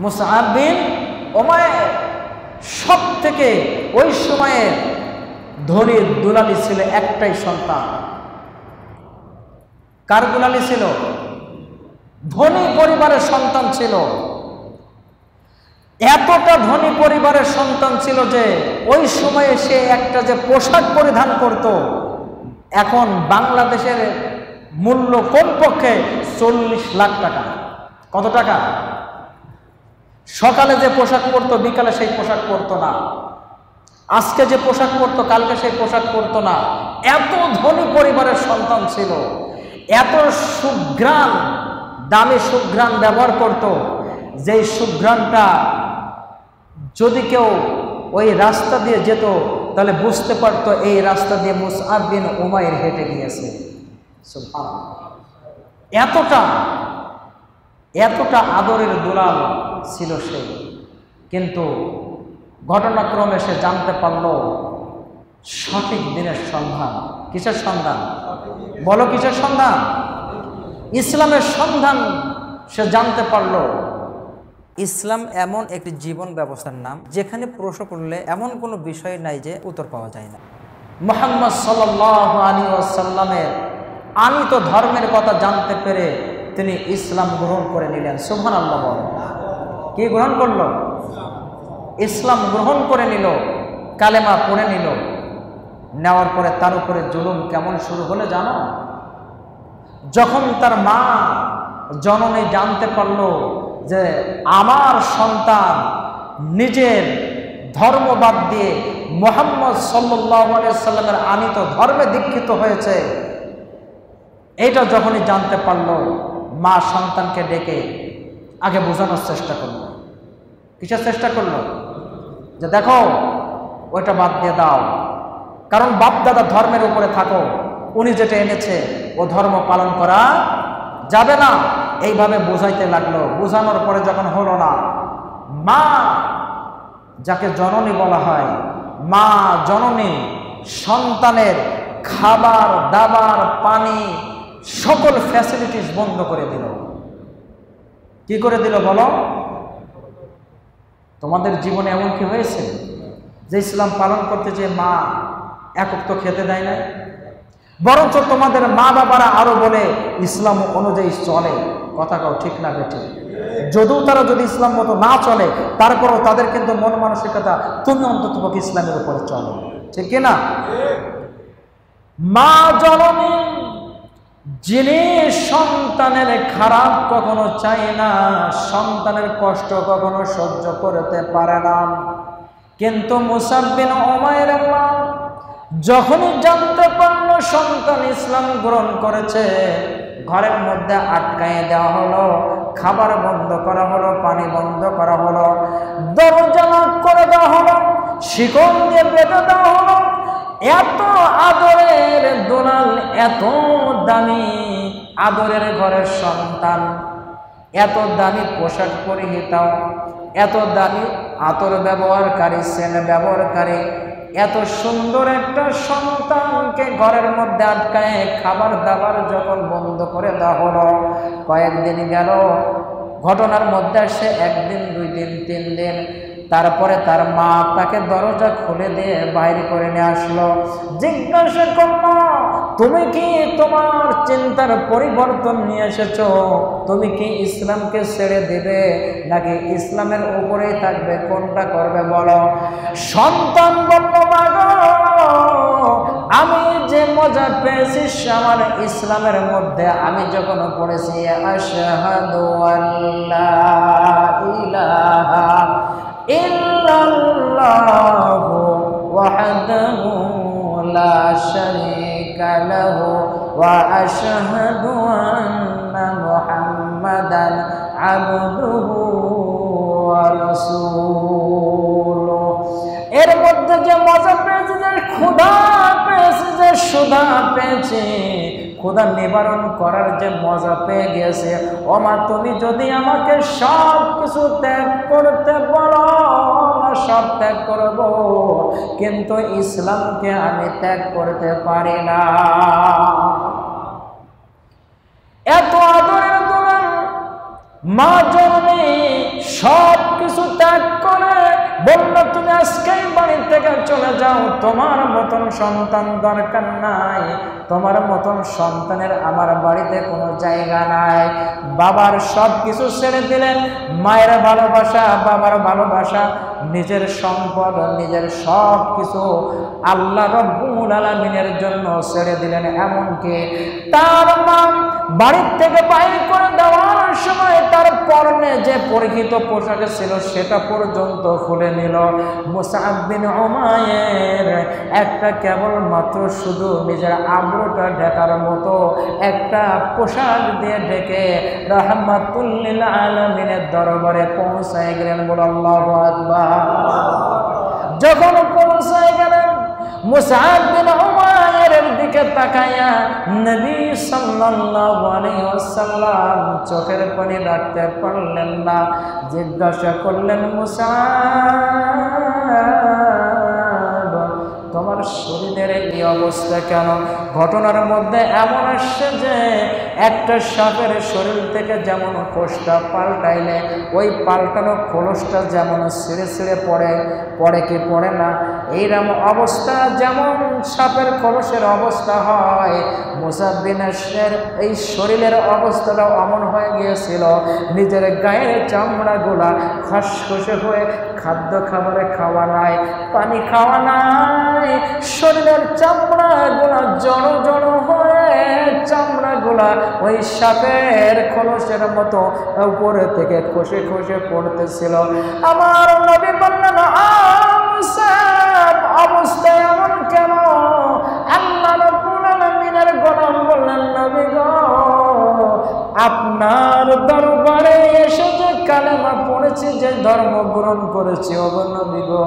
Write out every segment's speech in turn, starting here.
মুসআব বিন উমাইর সব থেকে ওই সময়ে ধনীর দুলালি ছিল একটাই সন্তান। কার দুলালি ছিল? ধনী পরিবারের সন্তান ছিল। এতটা ধনী পরিবারের সন্তান ছিল যে ওই সময়ে সে একটা যে পোশাক পরিধান করত, এখন বাংলাদেশের মূল্য কমপক্ষে 40 লাখ টাকা। কত টাকা? সকালে যে পোশাক পরতো বিকালে সেই পোশাক পরতো না, আজকে যে পোশাক পরতো কালকে সেই পোশাক পরতো না। এত ধনী পরিবারের সন্তান ছিল, এত সুঘ্রাণ, দামি সুঘ্রাণ ব্যবহার করত, যেই সুঘ্রাণটা যদি কেউ ওই রাস্তা দিয়ে যেত তাহলে বুঝতে পারতো এই রাস্তা দিয়ে মুসআব বিন উমাইর হেঁটে গিয়েছে। এতটা এতটা আদরের দুলাল ছিল সে। কিন্তু ঘটনাক্রমে সে জানতে পারল সঠিক দিনের সন্ধান। কিসের সন্ধান? বলো কিসের সন্ধান? ইসলামের সন্ধান সে জানতে পারল। ইসলাম এমন একটি জীবন ব্যবস্থার নাম যেখানে প্রশ্ন করলে এমন কোনো বিষয় নাই যে উত্তর পাওয়া যায় না। মুহাম্মদ সাল্লাল্লাহু আলাইহি ওয়াসাল্লামের আমিত ধর্মের কথা জানতে পেরে তিনি ইসলাম গ্রহণ করে নিলেন। সুবহানাল্লাহ। বলেন, কি গ্রহণ করল? ইসলাম গ্রহণ করে নিল, কালেমা পড়ে নিল। নেওয়ার পরে তার উপরে জুলুম কেমন শুরু হলো জানো? যখন তার মা জননী জানতে পারল যে আমার সন্তান নিজের ধর্ম বাদ দিয়ে মুহাম্মদ সাল্লাল্লাহু আলাইহি ওয়াসাল্লামের আনিত ধর্মে দীক্ষিত হয়েছে, এটা যখনই জানতে পারল, মা সন্তানকে ডেকে আগে বোঝানোর চেষ্টা করল। কিসের চেষ্টা করলো? যে দেখো ওইটা বাদ দিয়ে দাও, কারণ বাপ দাদা ধর্মের উপরে থাকো, উনি যেটা এনেছে ও ধর্ম পালন করা যাবে না। এইভাবে বোঝাইতে লাগলো। বোঝানোর পরে যখন হলো না, মা যাকে জননী বলা হয়, মা জননী সন্তানের খাবার দাবার পানি সকল ফ্যাসিলিটিস বন্ধ করে দিল। কি করে দিল বলো? তোমাদের জীবনে এমন কি হয়েছে যে ইসলাম পালন করতে যে মা এক ওয়াক্ত খেতে দেয় না? বরঞ্চ তোমাদের মা বাবারা আরো বলে ইসলাম অনুযায়ী চলে। কথা কও ঠিক না বেঠিক? যদিও তারা যদি ইসলাম মতো না চলে, তারপরও তাদের কিন্তু মন মানসিকতা তুমি অন্ততপক্ষে ইসলামের উপরে চলো, ঠিক কিনা? মা জননী যিনি সন্তানের খারাপ কখনো চায় না, সন্তানের কষ্ট কখনো সহ্য করতে পারে না। কিন্তু মুসআব বিন উমাইরের মা যখনই জানতে পারল সন্তান ইসলাম গ্রহণ করেছে, ঘরের মধ্যে আটকায় দেওয়া হলো, খাবার বন্ধ করা হলো, পানি বন্ধ করা হলো, দরজা লক করে দেওয়া হলো, শিকল দিয়ে বেঁধে দেওয়া হলো। এত আদরের দুলাল, এত দামি আদরের ঘরের সন্তান, এত দামি পোশাক পরিহিত, এত দামি আতর ব্যবহারকারী, সেন ব্যবহারকারী, এত সুন্দর একটা সন্তানকে ঘরের মধ্যে আটকায় খাবার দাবার যখন বন্ধ করে দেওয়া হলো, কয়েকদিন গেল। ঘটনার মধ্যে সে 1 দিন 2 দিন 3 দিন, তারপরে তার মা তাকে দরজা খুলে দিয়ে বাইরে করে নিয়ে আসলো। জিজ্ঞাসা করলো, তুমি কি তোমার চিন্তার পরিবর্তন নিয়ে এসেছো? তুমি কি ইসলামকে ছেড়ে দেবে নাকি ইসলামের উপরেই থাকবে? কোনটা করবে বলো? সন্তান বলল, মা গো, আমি যে মজা পেয়েছি আমার ইসলামের মধ্যে, আমি যখন পড়েছি আশহাদু আল্লা ইলাহা ইল্লাল্লাহু ওয়াহদাহু লা শারীকা লাহু ওয়া আশহাদু আন্না মুহাম্মাদান আবদুহু ওয়া রাসূলুহু। এর মধ্যে যে মজা পেয়েছি, যে ক্ষুধা পেয়েছি, যে সুধা পেয়েছি, ক্ষুধা নিবারণ করার যে মজা পেয়ে গেছে, ও মা তুমি যদি আমাকে সব কিছু ত্যাগ করতে বলো, সব ত্যাগ করব, কিন্তু ইসলামকে আমি ত্যাগ করতে পারি না। এত আদরের দুলাল মা জননী সব যাও, তোমার মতন সন্তান দরকার নাই, তোমার মতন সন্তানের আমার বাড়িতে কোনো জায়গা নাই। বাবার সব কিছু ছেড়ে দিলেন, মায়ের ভালোবাসা, বাবার ভালোবাসা, নিজের সম্পদ, নিজের সব কিছু আল্লাহ রব্বুল আলামিনের জন্য ছেড়ে দিলেন। এমনকি তার মা বাড়ির থেকে বাইরে করে দেওয়ার সময় তার পরনে যে পরিহিত পোশাক ছিল সেটা পর্যন্ত খুলে নিল। মুসআব বিন উমাইর একটা কেবলমাত্র শুধু নিজের আব্রুটা ঢাকার মতো একটা পোশাক দিয়ে ঢেকে রাহমাতুল লিল আলামিনের দরবারে পৌঁছায় গেলেন। বল আল্লাহু আকবার। যখন পৌঁছায় গেলেন, মুসআব বিন উমাইরের দিকে তাকায়া নবী সাল্লাল্লাহু আলাইহি ওয়াসাল্লাম চোখের পানি রাখতে পারলেন না। জিজ্ঞাসা করলেন, মুসআব, তোমার শরীরের এই অবস্থা কেন? ঘটনার মধ্যে এমন আসছে যে একটা সাপের শরীর থেকে যেমন কোষটা পাল্টাইলে ওই পাল্টানো খোলসটা যেমন ছিঁড়ে ছিঁড়ে পড়ে কি পড়ে না, এইরকম অবস্থা যেমন সাপের খোলসের অবস্থা হয়, মুসআব বিন উমাইরের এই শরীরের অবস্থাটা অমন হয়ে গিয়েছিল। নিজের গায়ের চামড়াগুলা খসখসে হয়ে, খাদ্য খাবারে খাওয়া নাই, পানি খাওয়া নাই, শরীরের চামড়াগুলা জড়ো জড়ো হয়ে চামড়াগুলা ওই সাপের খোলসের মতো উপরে থেকে খসে খসে পড়তেছিল। আমার নবী বললেন, অবস্থা এমন কেন? আল্লাহ রাব্বুল আলামিনের গোলাম বললেন, নবী গো, আপনার দরবারে এসে যে কালেমা পড়েছি, যে ধর্ম গ্রহণ করেছি, ও নবী গো,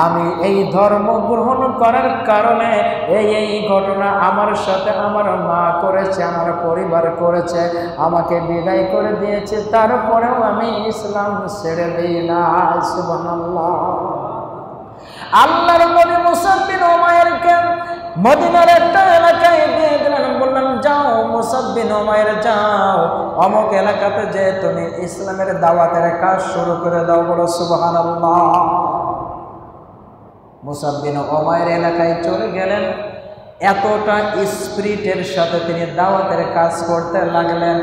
আমি এই ধর্ম গ্রহণ করার কারণে এই ঘটনা আমার সাথে আমার মা করেছে, আমার পরিবার করেছে, আমাকে বিদায় করে দিয়েছে, তারপরেও আমি ইসলাম ছেড়ে দিই না। সুবহানাল্লাহ। আল্লাহর নবী মুসআব বিন উমাইরকে মদিনার একটা এলাকায় দিয়ে দিলেন, বললেন, যাও মুসআব বিন উমাইর, যাও অমুক এলাকাতে যে তুমি ইসলামের দাওয়াতের কাজ শুরু করে দাও। বলো সুবহানাল্লাহ। মুসআব বিন উমাইর এলাকায় চলে গেলেন। এতটা স্পিরিটের সাথে তিনি দাওয়াতের কাজ করতে লাগলেন,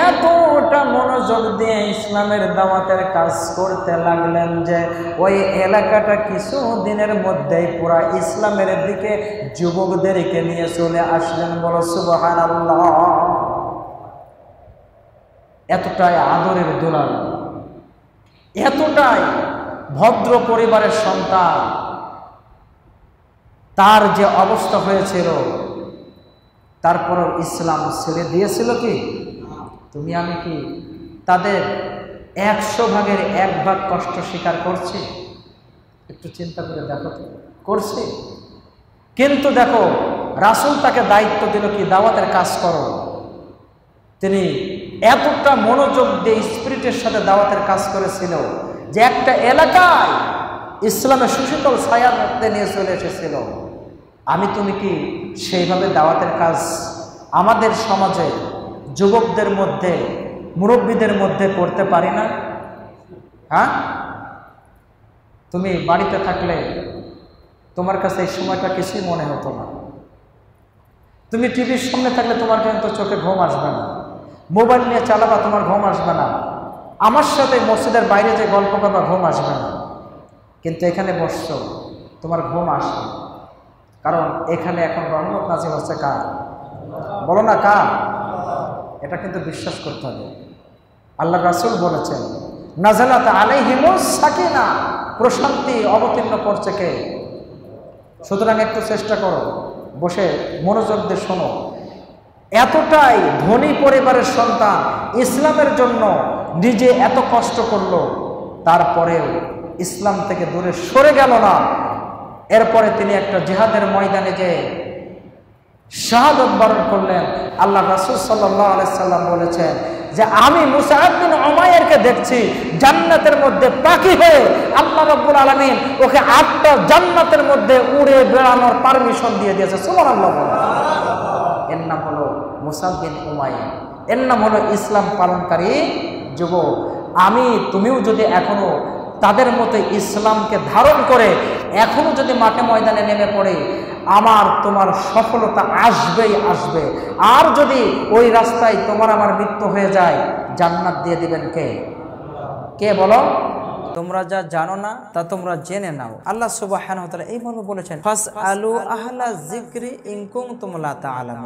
এতটা মনোযোগ দিয়ে ইসলামের দাওয়াতের কাজ করতে লাগলেন যে ওই এলাকাটা কিছু দিনের মধ্যেই পুরা ইসলামের দিকে যুবকদেরকে নিয়ে চলে আসলেন। বলো সুবহানাল্লাহ। এতটাই আদরের দুলাল, এতটাই ভদ্র পরিবারের সন্তান, তার যে অবস্থা হয়েছিল, তারপরও ইসলাম ছেড়ে দিয়েছিল কি? তুমি আমি কি তাদের 100 ভাগের 1 ভাগ কষ্ট স্বীকার করছি? একটু চিন্তা করে দেখো তো, করছি? কিন্তু দেখো, রাসূল তাকে দায়িত্ব দিল কি, দাওয়াতের কাজ করো। তিনি এতটা মনোযোগ দিয়ে স্পিরিটের সাথে দাওয়াতের কাজ করেছিল যে একটা এলাকায় ইসলামের সুশীতল ছায়ার মধ্যে নিয়ে চলে এসেছিল। আমি তুমি কি সেইভাবে দাওয়াতের কাজ আমাদের সমাজে যুবকদের মধ্যে, মুরব্বীদের মধ্যে করতে পারি না? হ্যাঁ, তুমি বাড়িতে থাকলে তোমার কাছে এই সময়টা কিছুই মনে হতো না। তুমি টিভির সামনে থাকলে তোমার কিন্তু চোখে ঘুম আসবে না, মোবাইল নিয়ে চালাবা তোমার ঘুম আসবে না, আমার সাথে মসজিদের বাইরে যে গল্প করবা ঘুম আসবে না। কিন্তু এখানে বসছো, তোমার ঘুম আসবে, কারণ এখানে এখন রহমত নাজিল হচ্ছে কার? বলো না কার? এটা কিন্তু বিশ্বাস করতে হবে। আল্লাহ রাসূল বলেছেন, নাযালাত আলাইহিমুস সাকিনা, প্রশান্তি অবতীর্ণ করছে কে? সুতরাং একটু চেষ্টা করো, বসে মনোযোগ দিয়ে শোনো। এতটাই ধনী পরিবারের সন্তান, ইসলামের জন্য নিজে এত কষ্ট করলো, তারপরেও ইসলাম থেকে দূরে সরে গেল না। এরপরে তিনি একটা জিহাদের ময়দানে যে শাহাদাত বরণ করলেন। আল্লাহ রাসূল সাল্লাল্লাহু আলাইহি সাল্লাম বলেছেন যে আমি মুসআব বিন উমাইরকে দেখছি জান্নাতের মধ্যে পাখি হয়ে আল্লাহ রাব্বুল আলামিন ওকে 8টা জান্নাতের মধ্যে উড়ে বেড়ানোর পারমিশন দিয়ে দিয়েছে। সুবহানাল্লাহ। এর নাম হলো মুসআব বিন উমাইর, এর নাম হলো ইসলাম পালনকারী যুবক। তুমিও যদি এখনো তাদের মতো ইসলামকে ধারণ করে এখনো যদি মাঠে ময়দানে নেমে পড়ে, আমার তোমার সফলতা আসবেই আসবে। আর যদি ওই রাস্তায় তোমার আমার মৃত্যু হয়ে যায়, জান্নাত দিয়ে দিবেন কে? কে বলো? তোমরা যা জানো না তা তোমরা জেনে নাও। আল্লাহ সুবহানাহু ওয়া তাআলা এই মর্মে বলেছেন, ফাসআলু আহলা যিকরি ইন কুনতুম লা তা'লামুন।